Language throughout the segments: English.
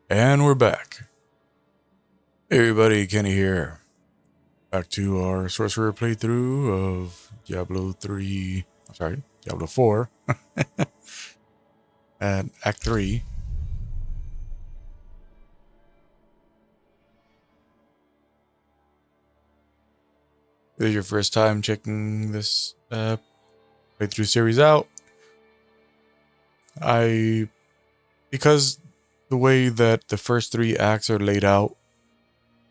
And we're back. Hey everybody, Kenny here. Back to our Sorcerer playthrough of Diablo 3. Sorry, Diablo 4. And Act 3. If this is your first time checking this playthrough series out, because the way that the first 3 acts are laid out,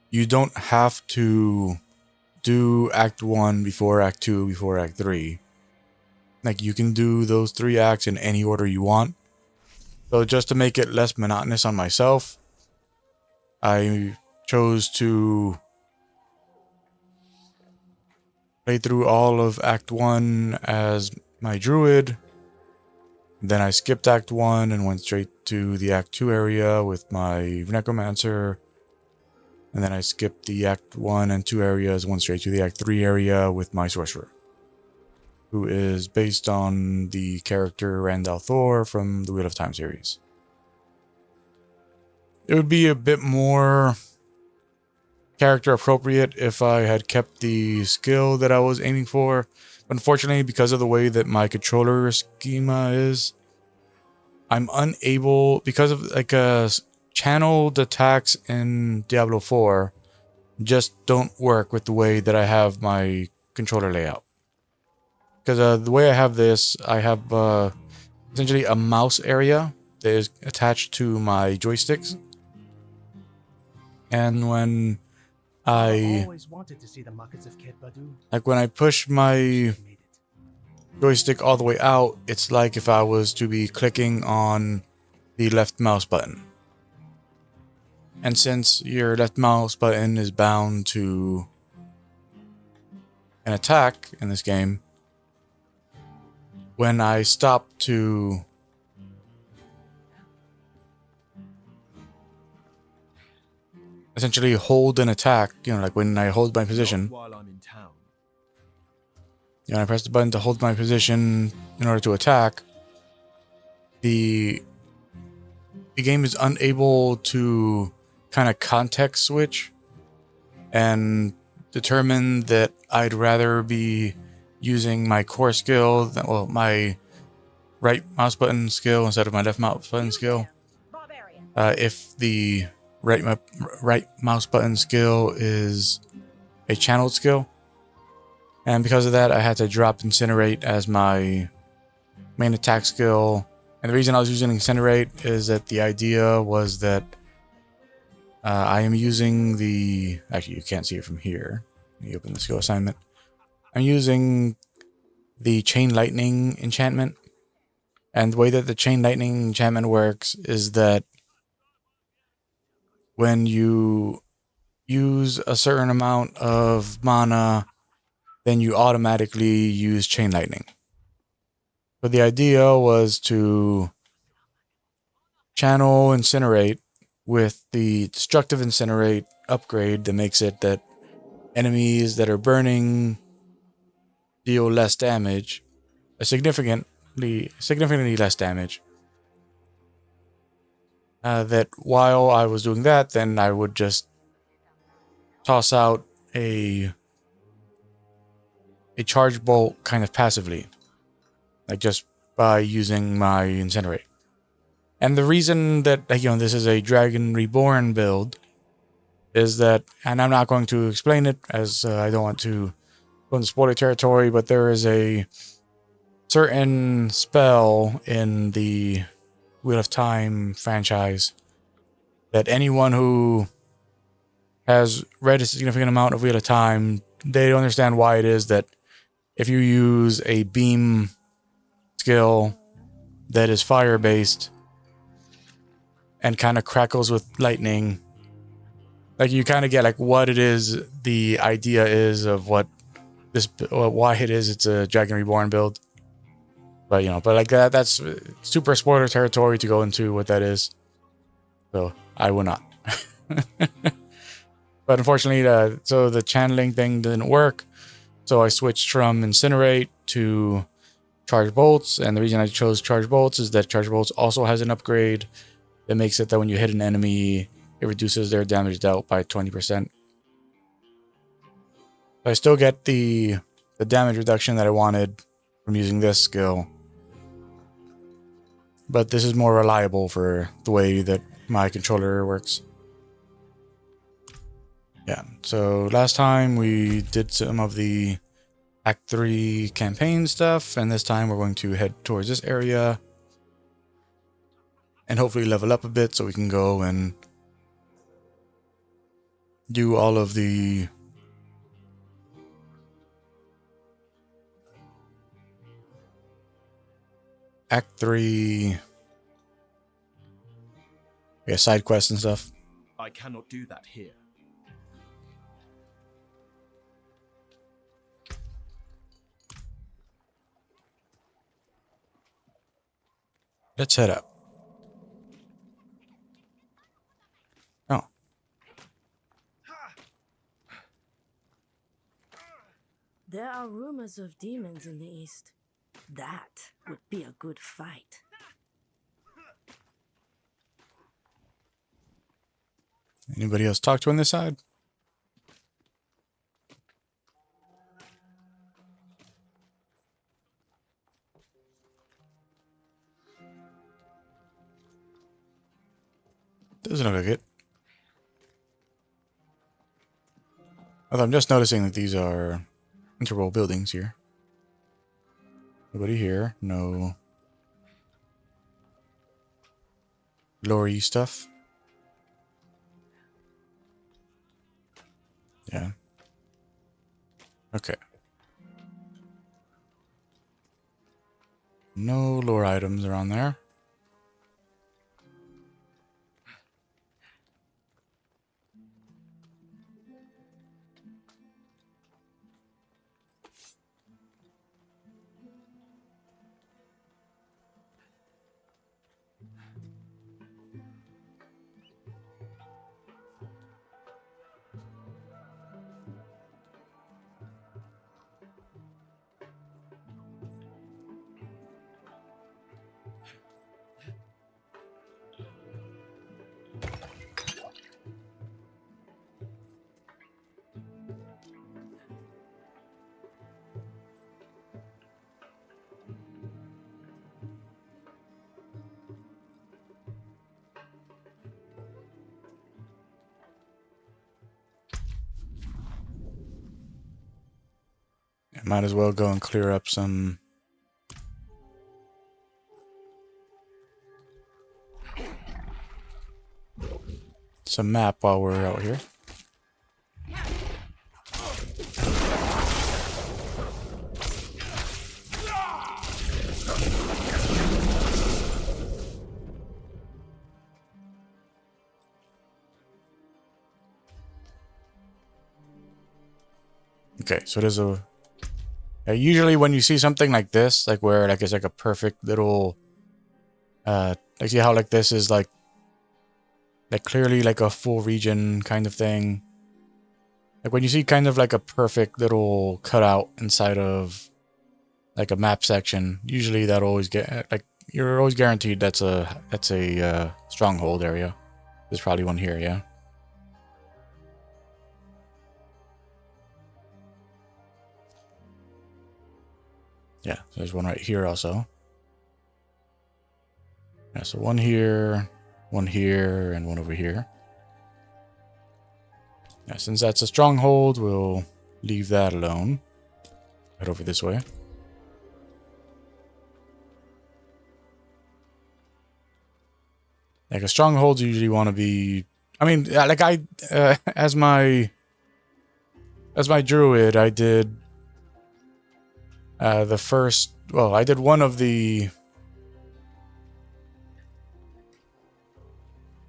you don't have to do Act 1 before Act 2 before Act 3. Like, you can do those 3 acts in any order you want. So just to make it less monotonous on myself, I chose to play through all of Act 1 as my druid. Then I skipped Act 1 and went straight to the Act 2 area with my necromancer. And then I skipped the Act 1 and 2 areas, went straight to the Act 3 area with my sorcerer, who is based on the character Randall Thor from the Wheel of Time series. It would be a bit more character appropriate if I had kept the skill that I was aiming for. But unfortunately, because of the way that my controller schema is, I'm unable, because of channeled attacks in Diablo 4 just don't work with the way that I have my controller layout. Because the way I have this, I have essentially a mouse area that is attached to my joysticks. And when I push my joystick all the way out, it's like if I was to be clicking on the left mouse button. And since your left mouse button is bound to an attack in this game, when I stop to essentially hold an attack, like when I hold my position, I press the button to hold my position in order to attack, the game is unable to kind of context switch and determine that I'd rather be using my core skill, my right mouse button skill instead of my left mouse button skill. If the right mouse button skill is a channeled skill. And because of that, I had to drop Incinerate as my main attack skill. And the reason I was using Incinerate is that the idea was that I am using the... Actually, you can't see it from here. Let me open the skill assignment. I'm using the Chain Lightning enchantment. And the way that the Chain Lightning enchantment works is that when you use a certain amount of mana, then you automatically use Chain Lightning. But the idea was to channel Incinerate with the Destructive Incinerate upgrade that makes it that enemies that are burning deal less damage, significantly less damage. That while I was doing that, then I would just toss out a charge bolt kind of passively, like just by using my Incinerate. And the reason that this is a Dragon Reborn build is that, and I'm not going to explain it as I don't want to go into spoiler territory, but there is a certain spell in the Wheel of Time franchise that anyone who has read a significant amount of Wheel of Time, they don't understand why it is that if you use a beam skill that is fire-based and kind of crackles with lightning, like you kind of get like what it is, the idea is of what this, why it is it's a Dragon Reborn build. But but like that's super spoiler territory to go into what that is, so I will not. But unfortunately, so the channeling thing didn't work, so I switched from Incinerate to Charge Bolts. And the reason I chose Charge Bolts is that Charge Bolts also has an upgrade that makes it that when you hit an enemy, it reduces their damage dealt by 20%. I still get the damage reduction that I wanted from using this skill, but this is more reliable for the way that my controller works. Yeah, so last time we did some of the Act 3 campaign stuff, and this time we're going to head towards this area and hopefully level up a bit so we can go and do all of the Act 3 side quests and stuff. I cannot do that here. Let's head up. Oh. There are rumors of demons in the east. That would be a good fight. Anybody else talk to on this side? Doesn't look like it. Although I'm just noticing that these are interwall buildings here. Nobody here. No lorry stuff. Yeah. Okay. No lore items around there. Might as well go and clear up some map while we're out here. Okay, so there's a usually when you see something like this, like where like it's like a perfect little like see how like this is like clearly like a full region kind of thing. Like when you see kind of like a perfect little cutout inside of like a map section, usually that always get like you're always guaranteed that's a stronghold area. There's probably one here, yeah. Yeah, there's one right here also. Yeah, so one here, and one over here. Yeah, since that's a stronghold, we'll leave that alone. Head over this way. Like a strongholds usually want to be. I mean, like as my druid, I did the first. Well, I did one of the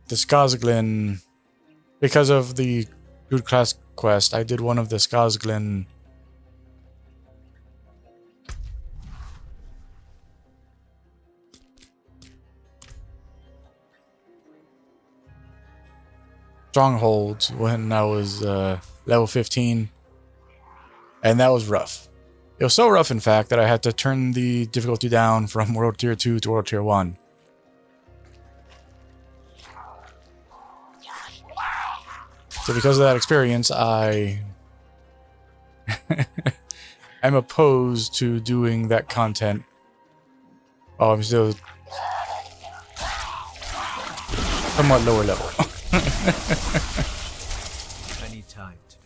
Skazglin because of the Druid class quest. I did one of the Skazglin strongholds when I was level 15, and that was rough. It was so rough, in fact, that I had to turn the difficulty down from World Tier 2 to World Tier 1. So because of that experience, I'm opposed to doing that content. Oh, I'm still somewhat lower level. I need time to.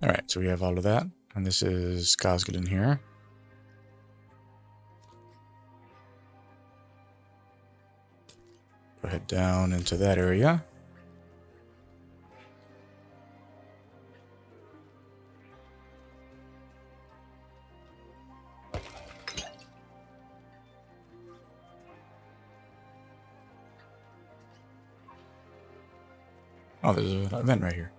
Alright, so we have all of that. And this is Skosgilin here. Go ahead down into that area. Oh, there's an event right here.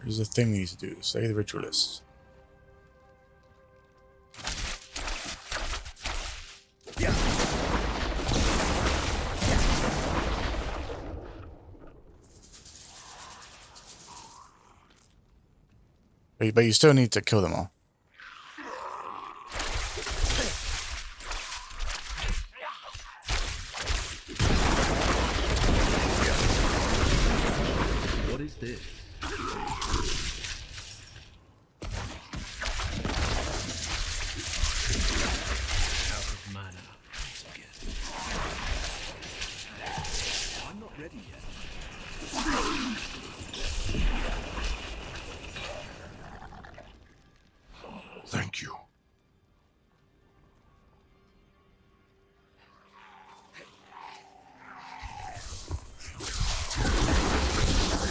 Here's the thing we need to do. Slay the ritualist. But you still need to kill them all. What is this? Out of mana. I'm not ready yet. Thank you.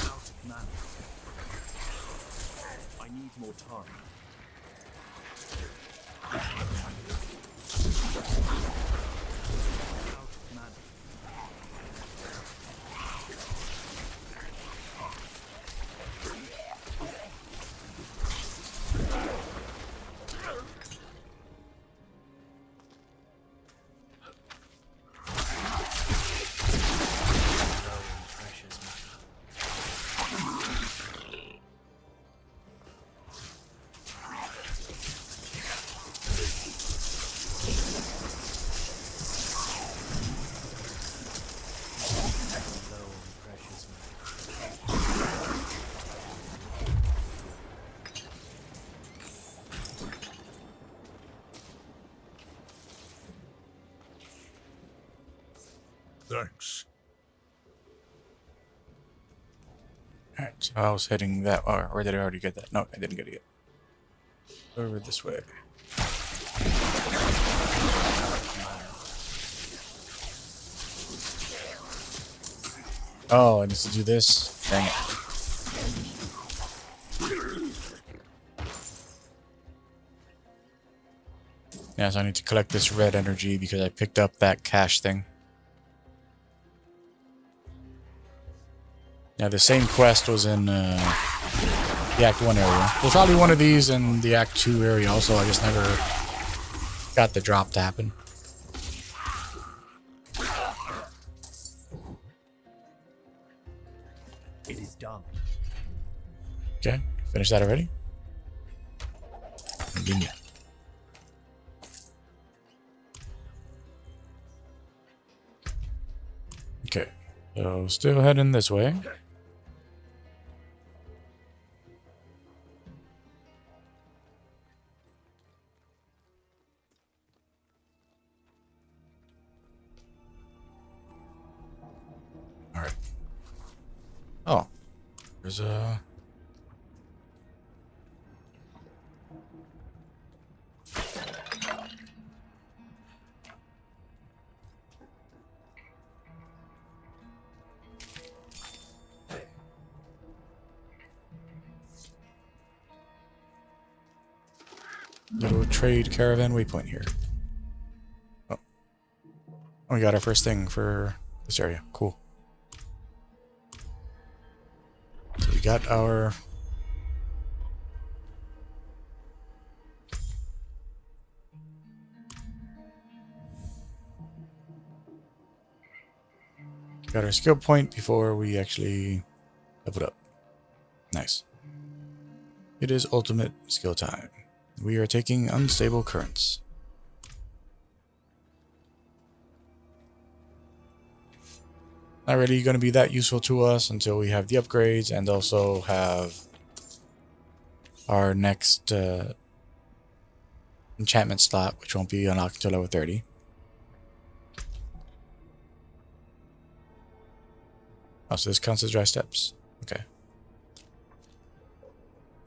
Out of mana. I need more time. Out of mana. Precious mana. Low on precious mana. Thanks. Alright, so I was heading that. Or did I already get that? No, I didn't get it yet. Over this way. Oh, I need to do this? Dang it. Yeah, so I need to collect this red energy because I picked up that cache thing. Yeah, the same quest was in the Act 1 area. There's probably one of these in the Act 2 area also. I just never got the drop to happen. It is done. Okay, finish that already? Yeah. Okay, so still heading this way. Alright. Oh, there's a... little trade caravan waypoint here. Oh. We got our first thing for This area. Cool. So we got our... Got our skill point before we actually leveled up. Nice. It is ultimate skill time. We are taking unstable currents. Not really going to be that useful to us until we have the upgrades and also have our next enchantment slot, which won't be unlocked until level 30. Oh, so this counts as dry steps. Okay.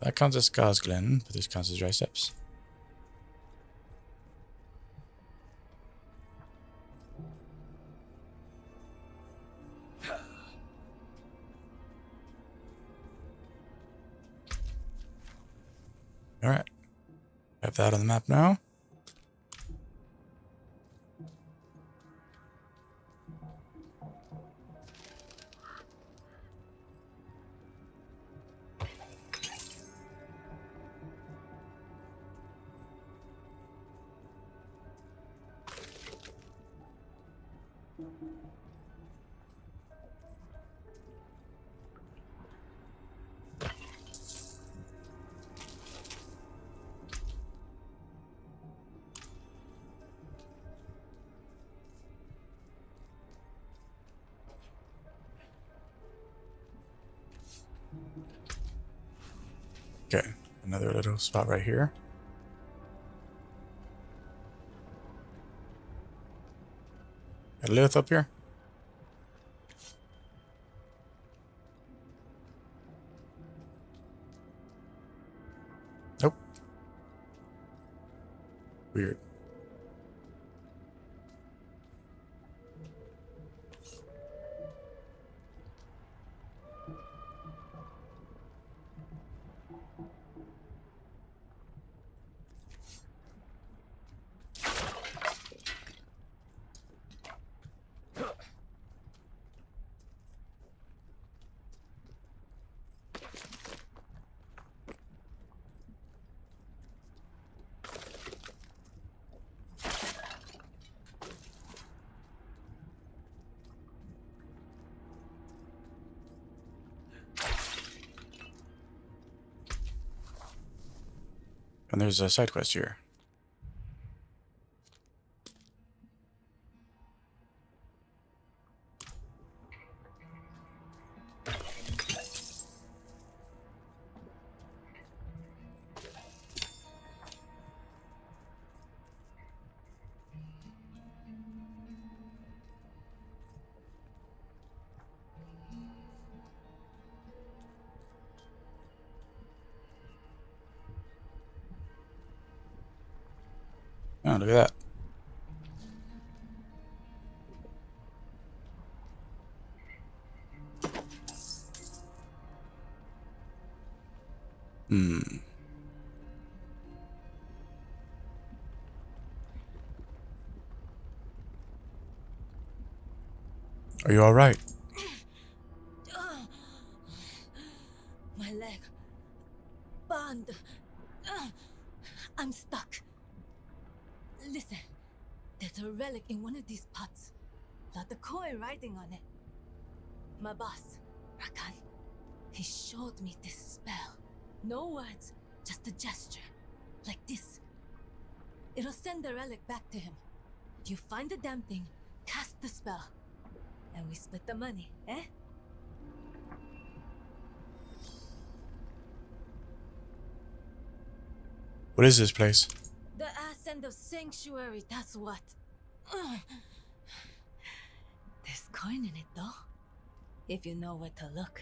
That counts as Gosglen, but this counts as dry steps. Alright. Have that on the map now. Okay, another little spot right here. Got a Lilith up here. Nope. Weird. And there's a side quest here. Oh, look at that. Hmm. Are you alright? My leg. Bond. I'm stuck. Listen, there's a relic in one of these pots. Got the coin writing on it. My boss, Rakan, he showed me this spell. No words, just a gesture. Like this. It'll send the relic back to him. You find the damn thing, cast the spell, and we split the money, eh? What is this place? The ass end of sanctuary, that's what. Ugh. There's coin in it though, if you know where to look.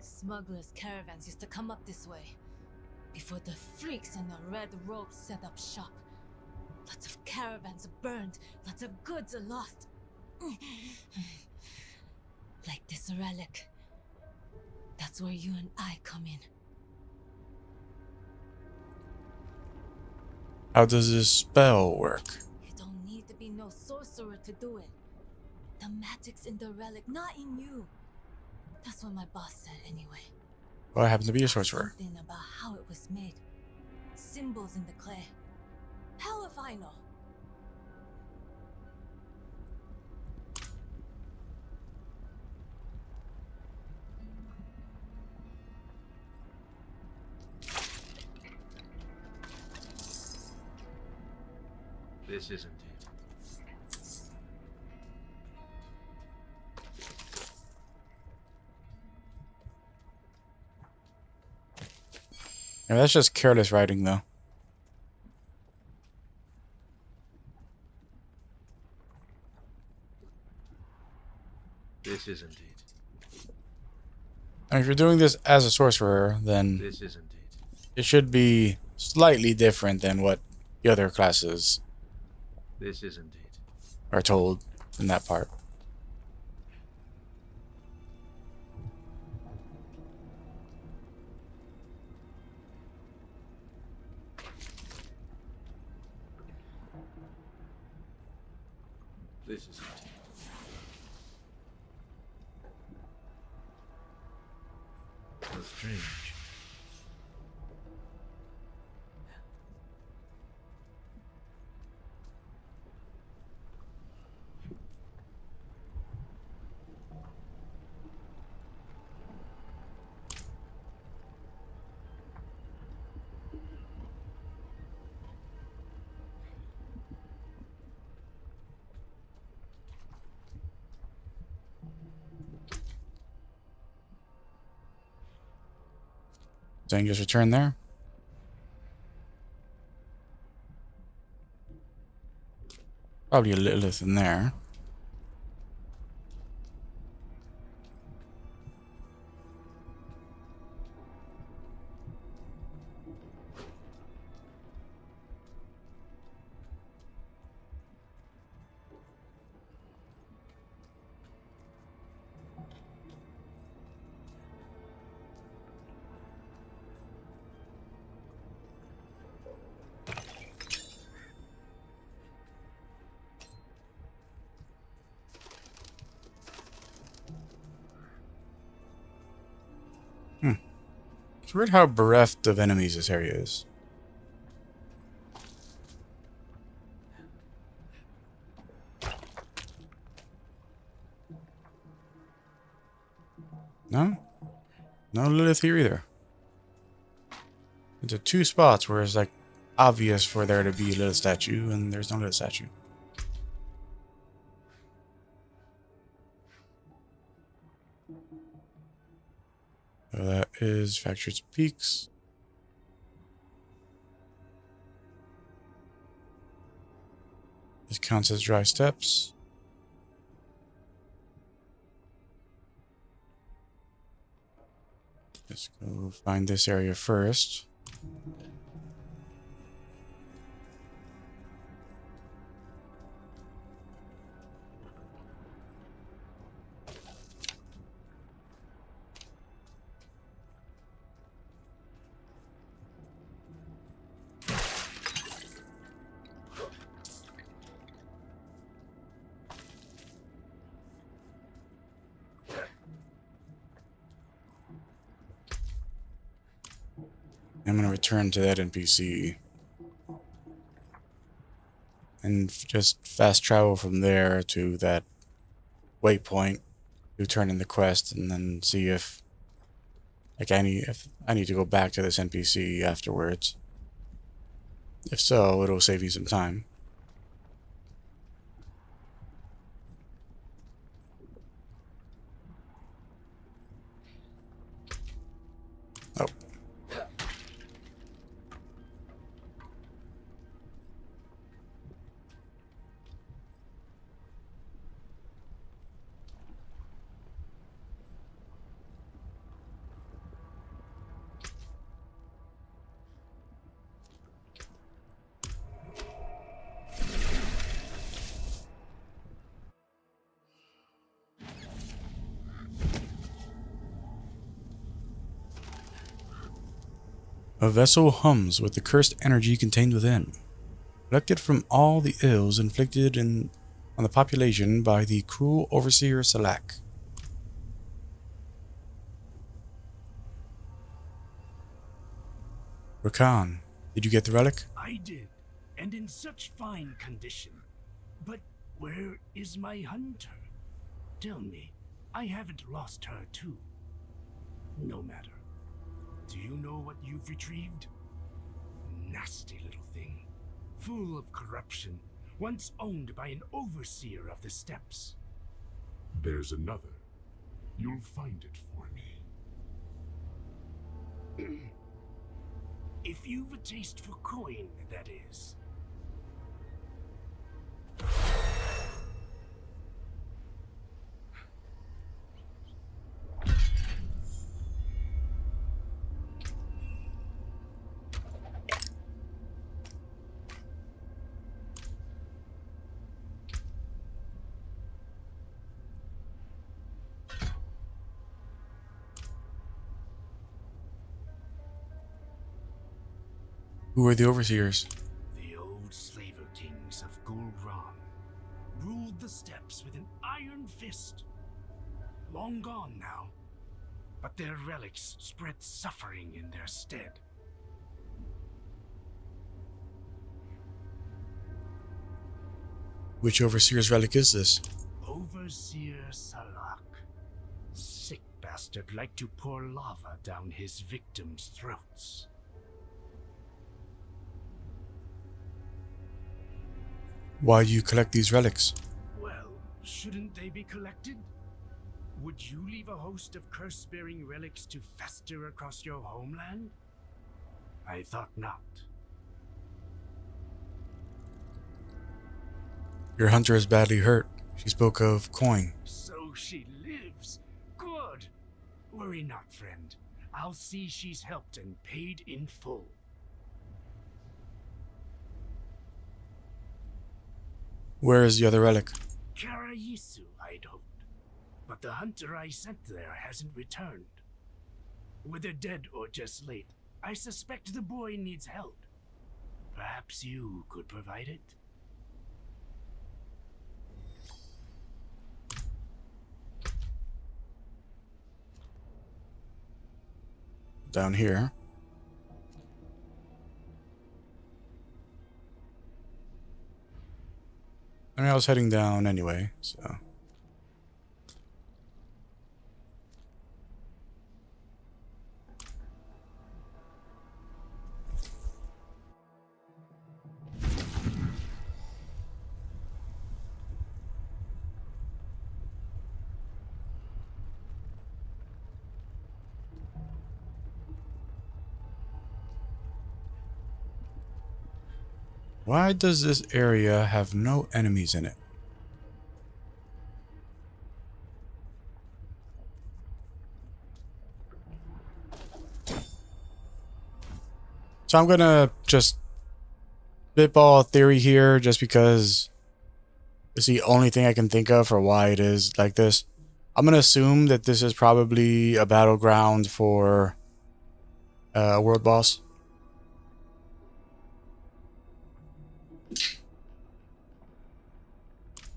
Smugglers' caravans used to come up this way, before the freaks in the red robes set up shop. Lots of caravans burned, lots of goods are lost. Like this relic. That's where you and I come in. How does this spell work? You don't need to be no sorcerer to do it. The magic's in the relic, not in you. That's what my boss said anyway. Well, I happen to be a sorcerer. Something about how it was made. Symbols in the clay. Hell if I know. This isn't it. Yeah, that's just careless writing, though. This isn't it. And if you're doing this as a sorcerer, then This isn't it. it should be slightly different than what the other classes This isn't it. are told in that part. This isn't it. How strange. Saying just return there. Probably a Lilith in there. It's weird how bereft of enemies this area is. No? No Lilith here either. It's two spots where it's like obvious for there to be a Lilith statue, and there's no Lilith statue. So that is Factory's Peaks. This counts as dry steps. Let's go find this area first. I'm going to return to that NPC and just fast travel from there to that waypoint to turn in the quest, and then see if if I need to go back to this NPC afterwards. If so, it'll save you some time. Oh. A vessel hums with the cursed energy contained within, collected from all the ills inflicted in on the population by the cruel overseer Salak. Rakan, did you get the relic? I did, and in such fine condition. But where is my hunter? Tell me, I haven't lost her too. No matter. Do you know what you've retrieved? Nasty little thing. Full of corruption, once owned by an overseer of the steppes. There's another. You'll find it for me. If you've a taste for coin, that is. Who are the overseers? The old slaver kings of Gul'ran ruled the steppes with an iron fist. Long gone now, but their relics spread suffering in their stead. Which overseer's relic is this? Overseer Salak. Sick bastard liked to pour lava down his victims' throats. Why do you collect these relics? Well, shouldn't they be collected? Would you leave a host of curse-bearing relics to fester across your homeland? I thought not. Your hunter is badly hurt. She spoke of coin. So she lives. Good. Worry not, friend. I'll see she's helped and paid in full. Where is the other relic? Karayisu, I'd hoped. But the hunter I sent there hasn't returned. Whether dead or just late, I suspect the boy needs help. Perhaps you could provide it? Down here. I mean, I was heading down anyway, so. Why does this area have no enemies in it? So I'm gonna just spitball a theory here just because it's the only thing I can think of for why it is like this. I'm gonna assume that this is probably a battleground for a world boss.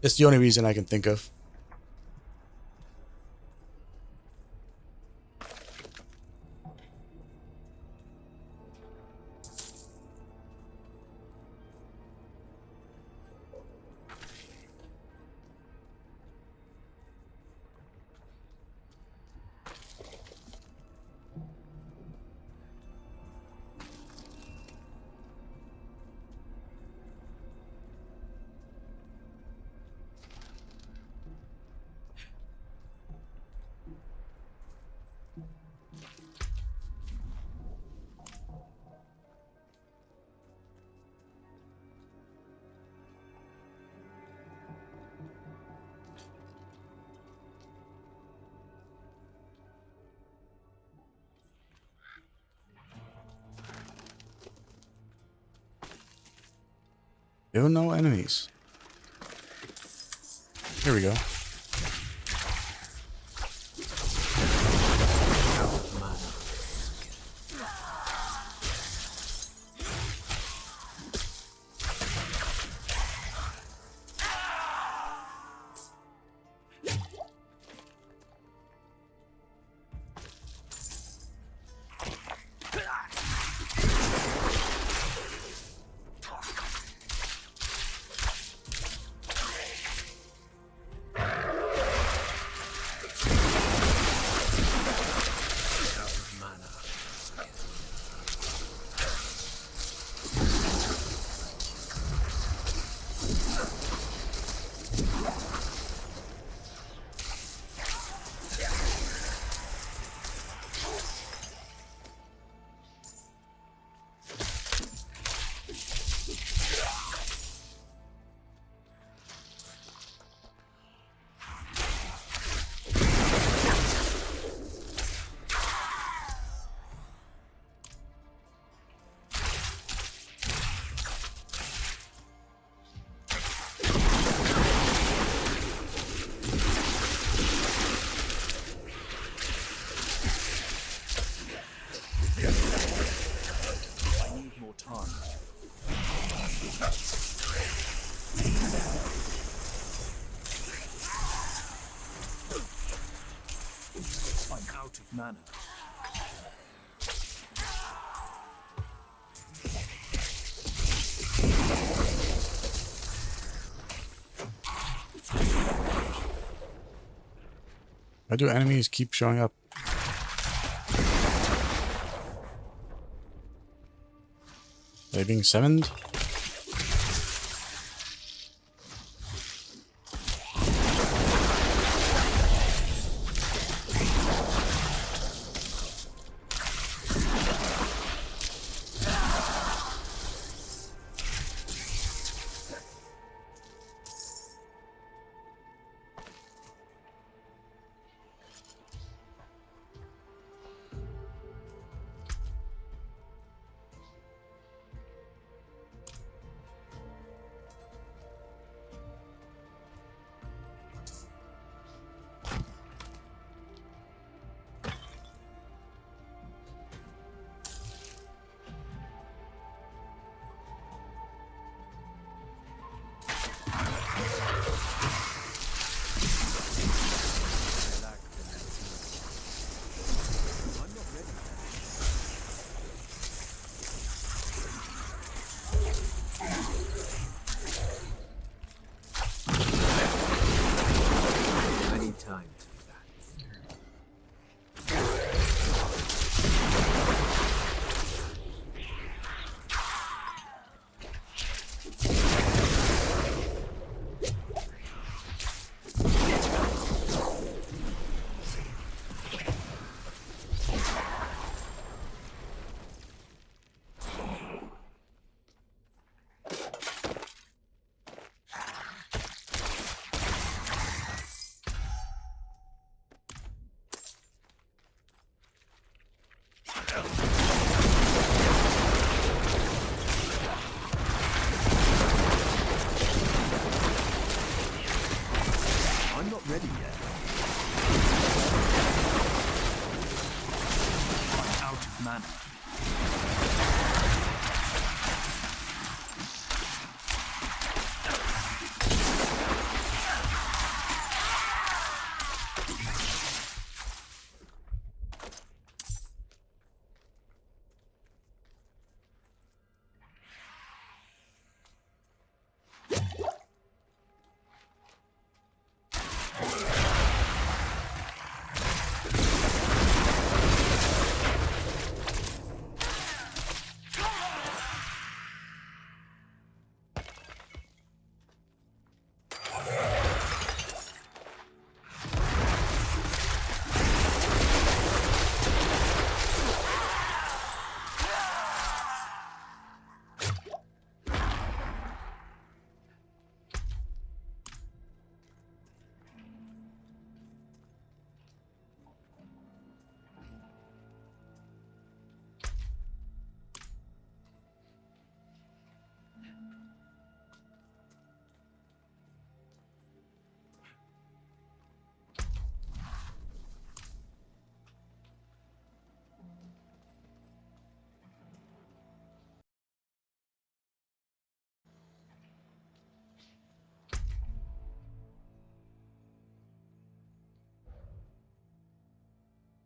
It's the only reason I can think of. Still no enemies. Here we go. I need more time. I'm out of mana. Why do enemies keep showing up? Are they being summoned? I need time to do that. I'm not ready yet. I'm out of mana.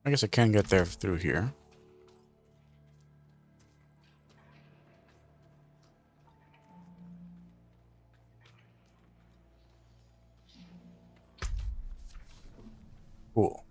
I guess I can get there through here. Cool.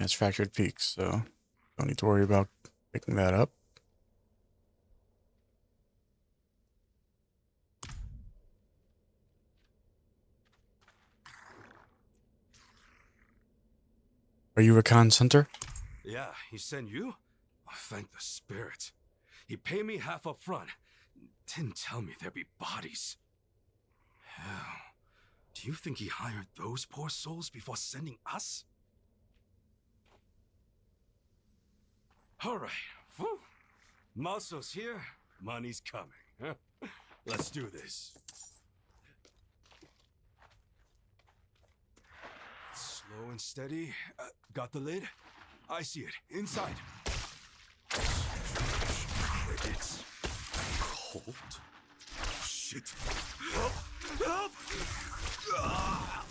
It's fractured peaks, so don't need to worry about picking that up. Are you Rakan's hunter? Yeah, he sent you? Oh, thank the spirit. He paid me half up front. Didn't tell me there'd be bodies. Hell, do you think he hired those poor souls before sending us? Alright, whew. Muscles here, money's coming. Huh? Let's do this. Slow and steady. Got the lid? I see it. Inside. It's cold. Shit. Help! Help! Ah.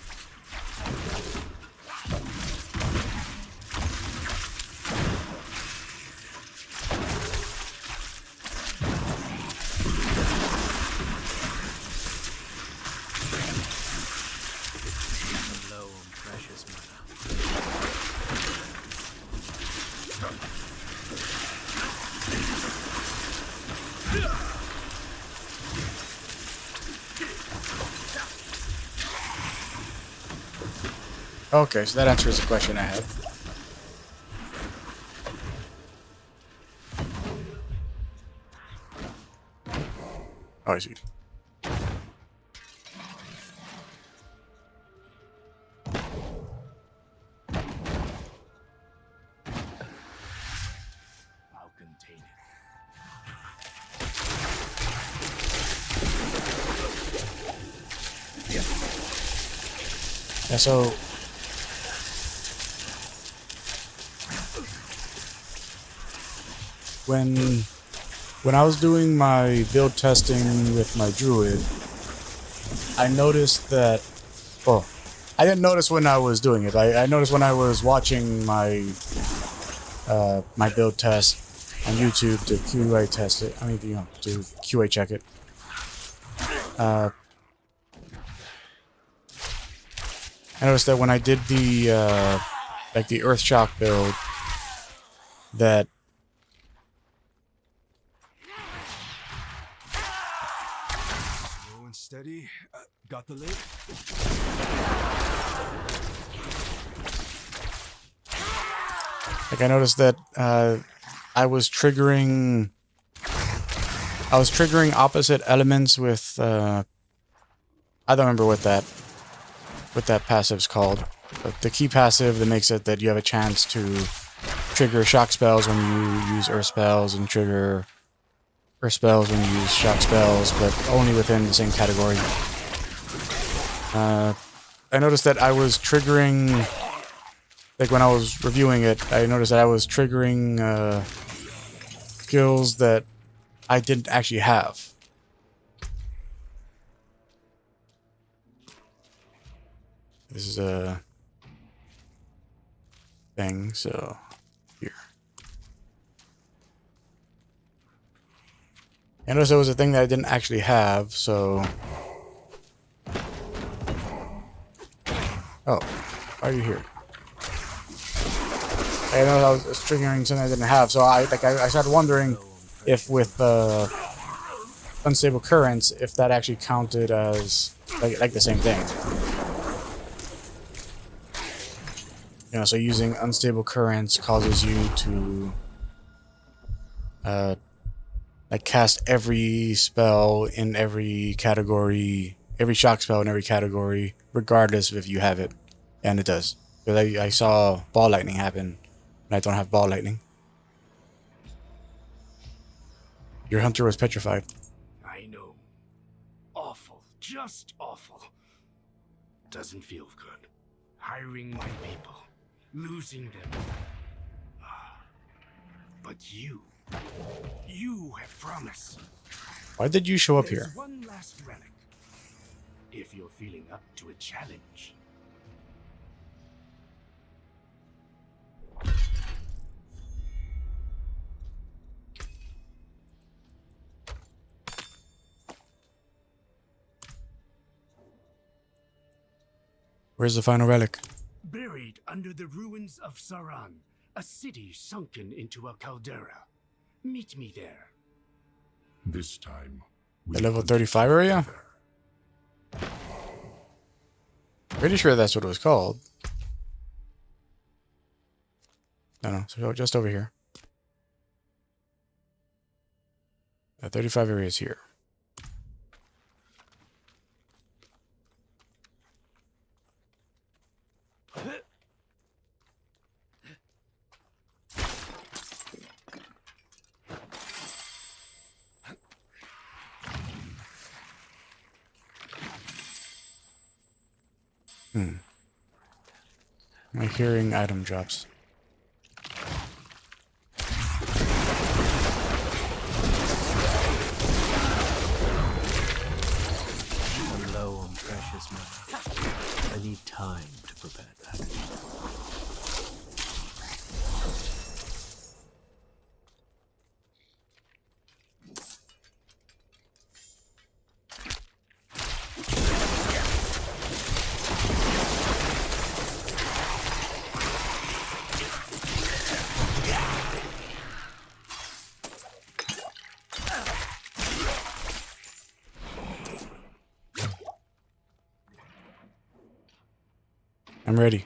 Low on precious mana. Okay, so that answers the question I had. Oh, I see. I'll contain it. Yeah, so when I was doing my build testing with my druid, I noticed that. Oh, I didn't notice when I was doing it. I noticed when I was watching my my build test on YouTube to QA test it. I mean, you know, to QA check it. I noticed that when I did the like the Earth Shock build, that Slow and steady. Got the lid? like I noticed that I was triggering opposite elements with I don't remember what that passive's called, but the key passive that makes it that you have a chance to trigger shock spells when you use earth spells and trigger earth spells when you use shock spells, but only within the same category. I noticed that I was triggering, like when I was reviewing it, I noticed that I was triggering skills that I didn't actually have. This is a thing, so here. I noticed there was a thing that I didn't actually have, so... Oh, why are you here? I know I was triggering something I didn't have, so I started wondering if with unstable currents, if that actually counted as like the same thing. You know, so using unstable currents causes you to like cast every spell in every category, every shock spell in every category, regardless of if you have it, and it does. Because I saw ball lightning happen, and I don't have ball lightning. Your hunter was petrified. I know. Awful. Just awful. Doesn't feel good. Hiring my people. Losing them. But you have promise. Why did you show up There's here? one last relic. If you're feeling up to a challenge. Where's the final relic? Buried under the ruins of Saran, a city sunken into a caldera. Meet me there. This time, The level 35 area? Pretty sure that's what it was called. No, so just over here. The 35 area is here. Am I hearing item drops? I'm low on precious mana. I need time to prepare that. I'm ready.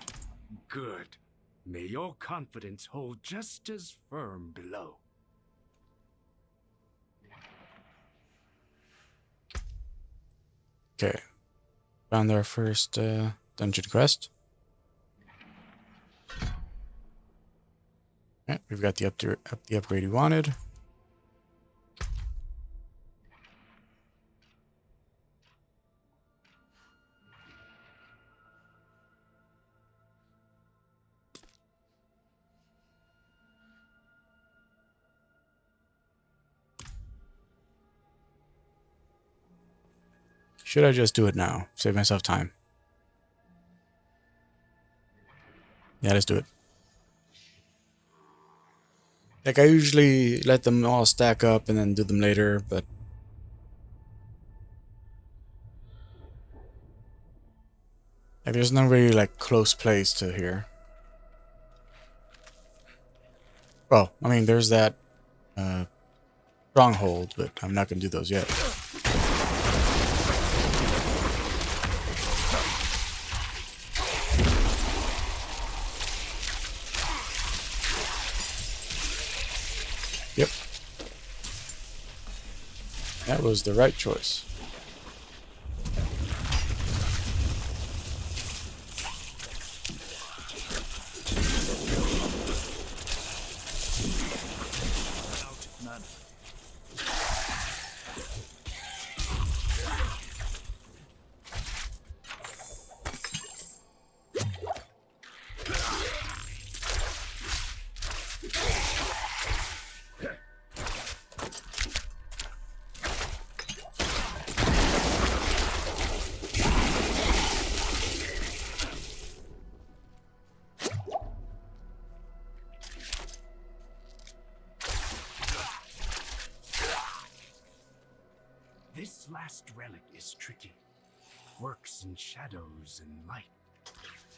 Good. May your confidence hold just as firm below. Okay. Found our first dungeon quest. Okay, we've got the upgrade we wanted. Should I just do it now? Save myself time. Yeah, let's do it. Like, I usually let them all stack up and then do them later, but... like, there's no really, like, close place to here. Well, I mean, there's that stronghold, but I'm not going to do those yet. Yep. That was the right choice. This last relic is tricky. Works in shadows and light.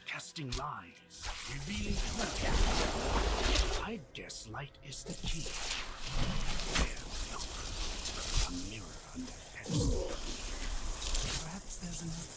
Casting lies, revealing truth. I'd guess light is the key. There, look. A mirror on that pedestal. Perhaps there's another.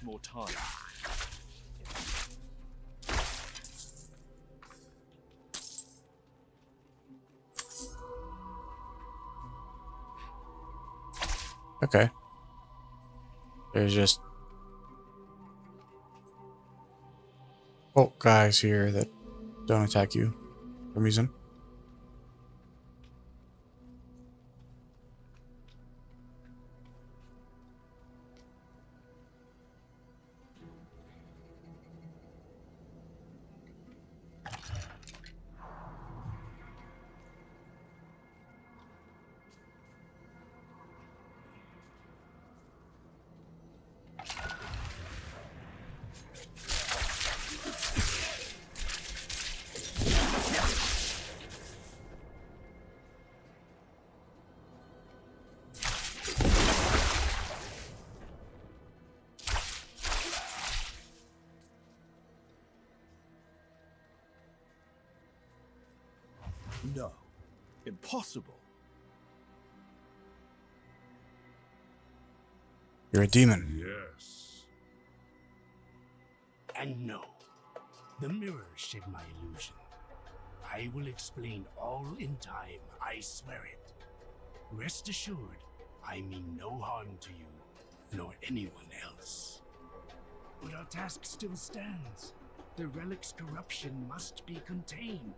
More time. Okay. There's just... folk guys here that don't attack you for some reason. No. Impossible. You're a demon. Yes. And no, the mirror shed my illusion. I will explain all in time, I swear it. Rest assured, I mean no harm to you, nor anyone else. But our task still stands. The relic's corruption must be contained.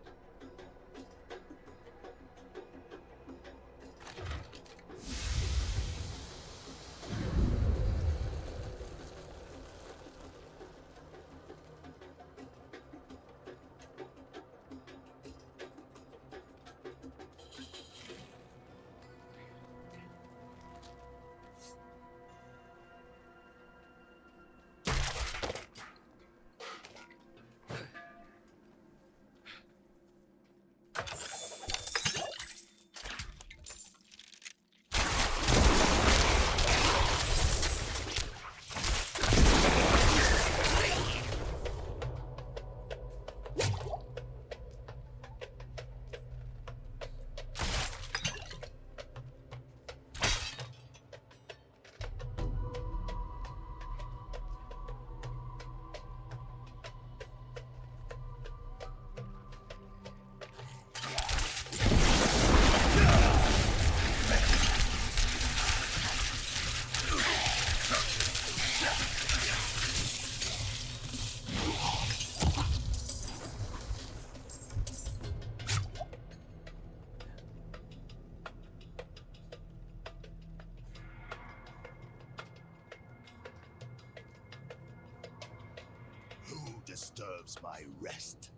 Who disturbs my rest?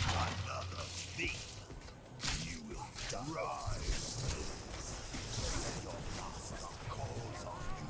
Another thief. You will die. Your master calls on you.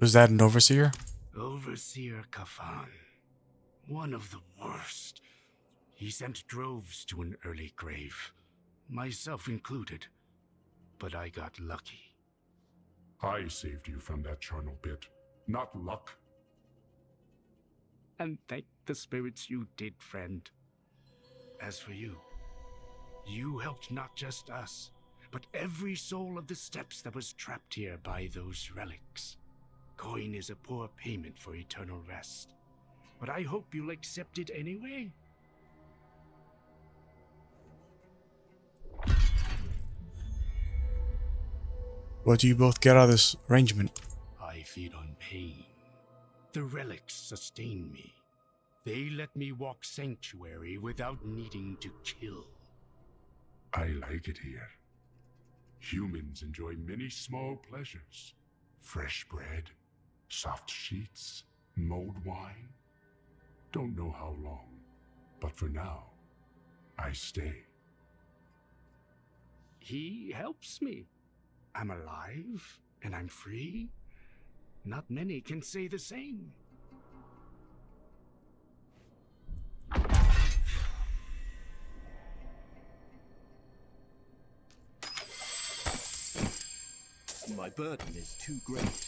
Was that an overseer? Overseer Kafan. One of the worst. He sent droves to an early grave, myself included. But I got lucky. I saved you from that charnel pit, not luck. And thank the spirits you did, friend. As for you, you helped not just us, but every soul of the steppes that was trapped here by those relics. Coin is a poor payment for eternal rest, but I hope you'll accept it anyway. What do you both get out of this arrangement? I feed on pain. The relics sustain me. They let me walk sanctuary without needing to kill. I like it here. Humans enjoy many small pleasures. Fresh bread, soft sheets, mulled wine. Don't know how long, but for now, I stay. He helps me. I'm alive, and I'm free. Not many can say the same. My burden is too great.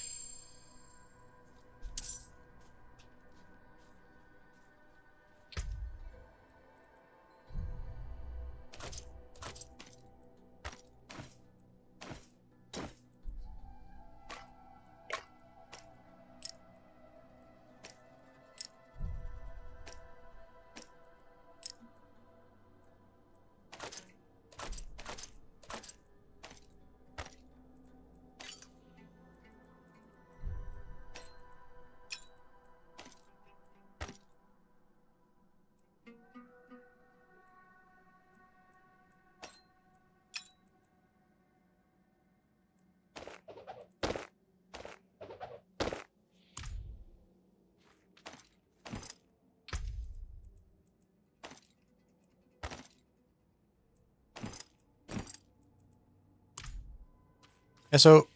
Yeah, so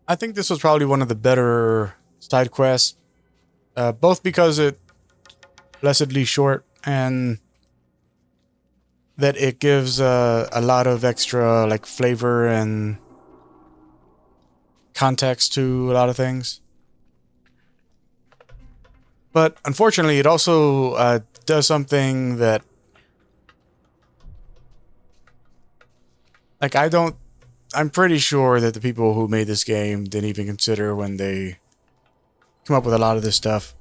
I think this was probably one of the better side quests, both because it's blessedly short and that it gives a lot of extra like flavor and context to a lot of things. But unfortunately, it also does something that like I'm pretty sure that the people who made this game didn't even consider when they come up with a lot of this stuff.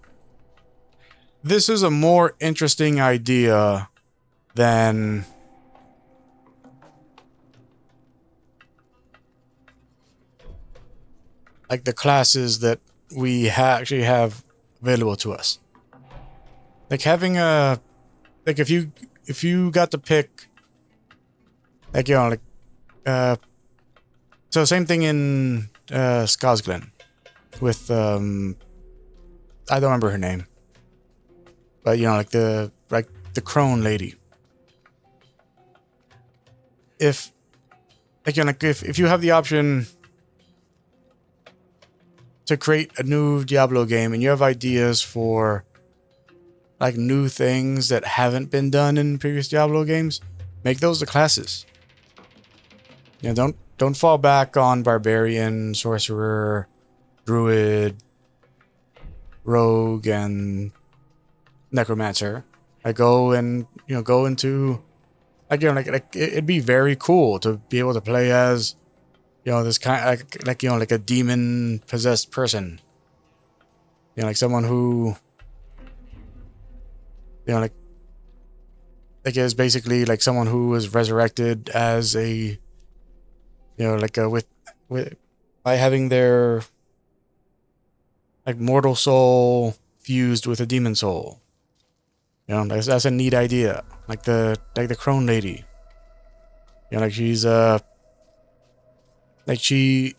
This is a more interesting idea than like the classes that we actually have available to us. Like having a like if you got to pick like so same thing in Skosglen with I don't remember her name. But like the crone lady. If if you have the option to create a new Diablo game and you have ideas for like new things that haven't been done in previous Diablo games, make those the classes. Don't fall back on barbarian, sorcerer, druid, rogue, and necromancer. I go and go into it'd be very cool to be able to play as this kind like a demon possessed person. Like someone who like is basically like someone who was resurrected as a with by having their like mortal soul fused with a demon soul. That's a neat idea. Like the crone lady. Like she's like she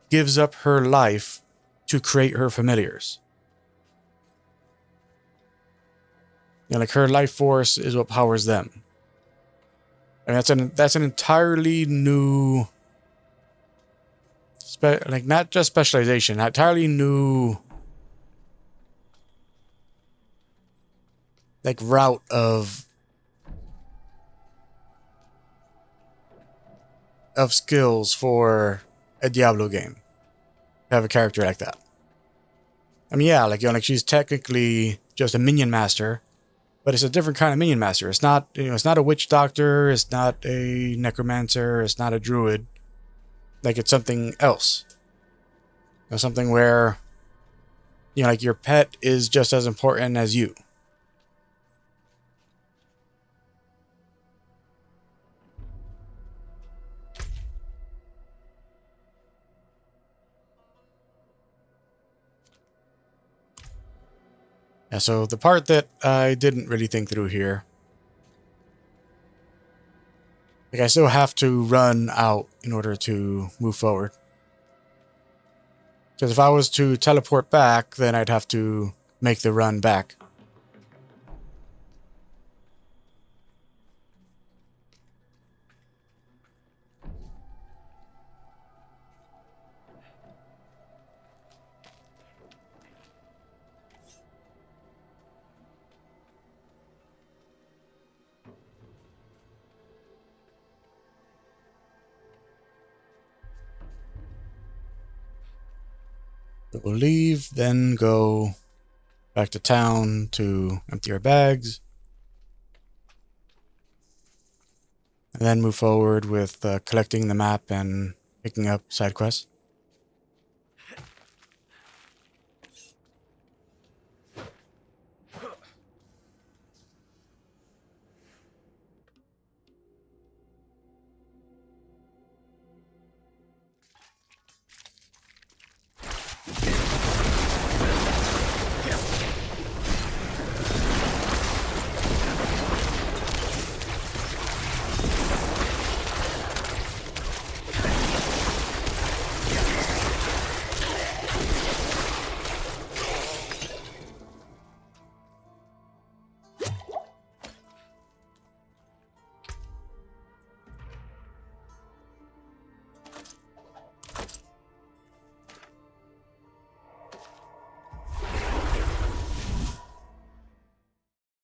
gives up her life to create her familiars. Like her life force is what powers them. And that's an entirely new like not just specialization, entirely new like route of skills for a Diablo game. To have a character like that. I mean, yeah, like like she's technically just a minion master, but it's a different kind of minion master. It's not, it's not a witch doctor, it's not a necromancer, it's not a druid. Like it's something else. Something where like your pet is just as important as you. Yeah, so the part that I didn't really think through here, like I still have to run out in order to move forward. Because if I was to teleport back, then I'd have to make the run back. So we'll leave, then go back to town to empty our bags. And then move forward with collecting the map and picking up side quests.